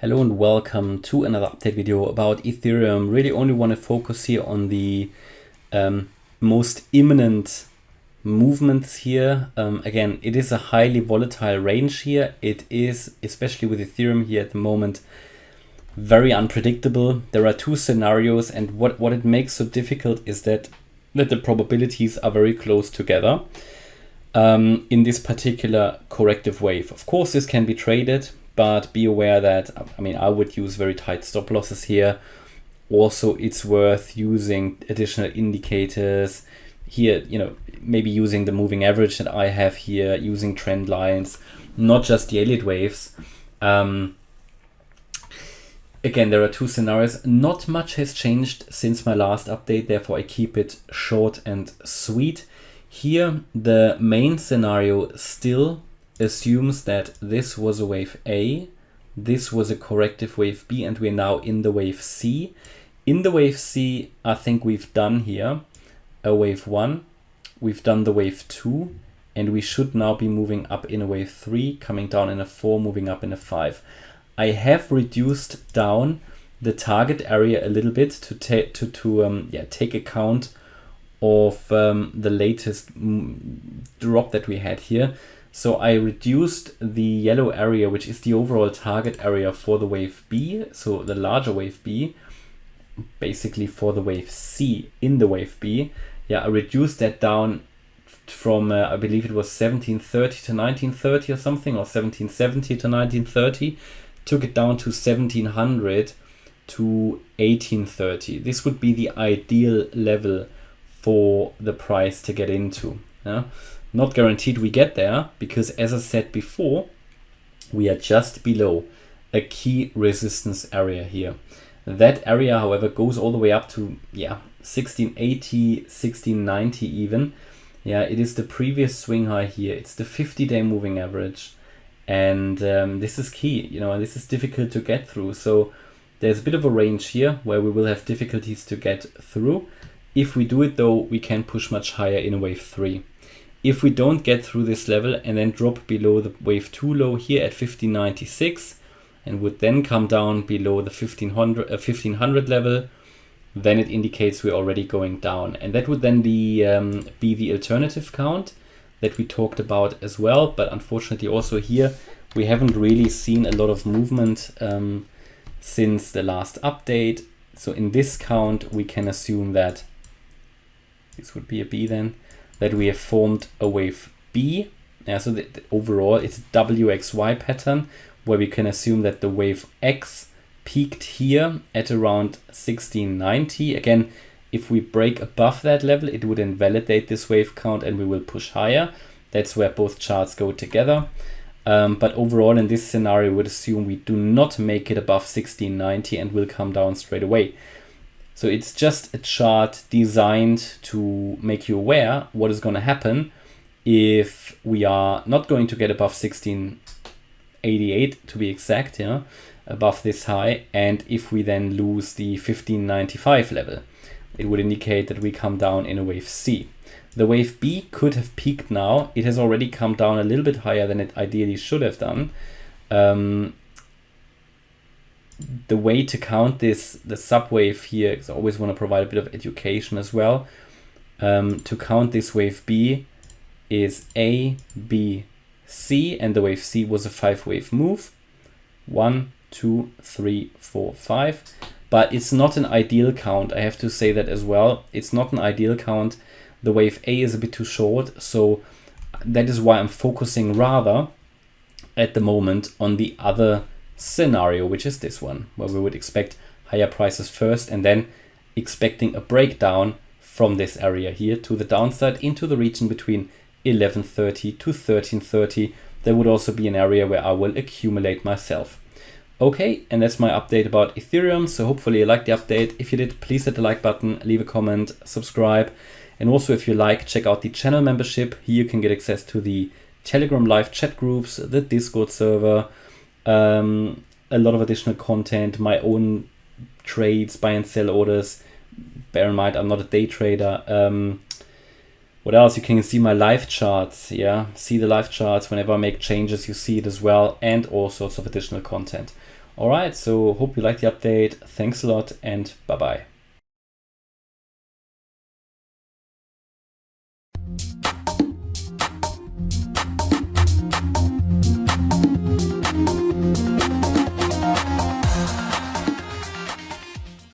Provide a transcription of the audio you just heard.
Hello and welcome to another update video about Ethereum. Really only want to focus here on the most imminent movements here. Again, it is a highly volatile range here. It is, especially with Ethereum here at the moment, very unpredictable. There are two scenarios, and what it makes so difficult is that the probabilities are very close together in this particular corrective wave. Of course, this can be traded, but be aware that, I would use very tight stop losses here. Also, it's worth using additional indicators here, maybe using the moving average that I have here, using trend lines, not just the Elliott Waves. Again, there are two scenarios. Not much has changed since my last update, therefore I keep it short and sweet. Here, the main scenario still assumes that this was a wave A, this was a corrective wave B, and we're now in the wave C. In the wave C, I think we've done here a wave 1, we've done the wave 2, and we should now be moving up in a wave 3, coming down in a 4, moving up in a 5. I have reduced down the target area a little bit to take account of the latest drop that we had here. So I reduced the yellow area, which is the overall target area for the wave B, so the larger wave B, basically for the wave C in the wave B. I reduced that down from, I believe it was 1730 to 1930 or something, or 1770 to 1930, took it down to 1700 to 1830. This would be the ideal level for the price to get into. Not guaranteed we get there, because as I said before, we are just below a key resistance area here. That area, however, goes all the way up to 1680, 1690 even. It is the previous swing high here. It's the 50-day moving average, and this is key, and this is difficult to get through. So there's a bit of a range here where we will have difficulties to get through. If we do it though, we can push much higher in a wave 3. If we don't get through this level and then drop below the wave 2 low here at 1596 and would then come down below the 1500 level, then it indicates we're already going down. And that would then be the alternative count that we talked about as well. But unfortunately also here, we haven't really seen a lot of movement since the last update. So in this count, we can assume that this would be a B then, that we have formed a wave B. So overall it's a WXY pattern, where we can assume that the wave X peaked here at around 1690. Again, if we break above that level, it would invalidate this wave count and we will push higher. That's where both charts go together. But overall in this scenario, we would assume we do not make it above 1690 and will come down straight away. So it's just a chart designed to make you aware what is going to happen if we are not going to get above 1688 to be exact, above this high, and if we then lose the 1595 level, it would indicate that we come down in a wave C. The wave B could have peaked now. It has already come down a little bit higher than it ideally should have done. The way to count this, the subwave here, because I always want to provide a bit of education as well. To count this wave B is A, B, C, and the wave C was a 5-wave move. 1, 2, 3, 4, 5. But it's not an ideal count. I have to say that as well. It's not an ideal count. The wave A is a bit too short. So that is why I'm focusing rather at the moment on the other scenario, which is this one, where we would expect higher prices first and then expecting a breakdown from this area here to the downside into the region between 1130 to 1330. There would also be an area where I will accumulate myself. Okay, and that's my update about Ethereum. So hopefully you liked the update. If you did, please hit the like button, leave a comment, subscribe. And also if you like, check out the channel membership. Here you can get access to the Telegram live chat groups, the Discord server, a lot of additional content, my own trades, buy and sell orders. Bear in mind, I'm not a day trader. What else? You can see my live charts. See the live charts. Whenever I make changes, you see it as well, and all sorts of additional content. All right, so hope you liked the update. Thanks a lot and bye-bye.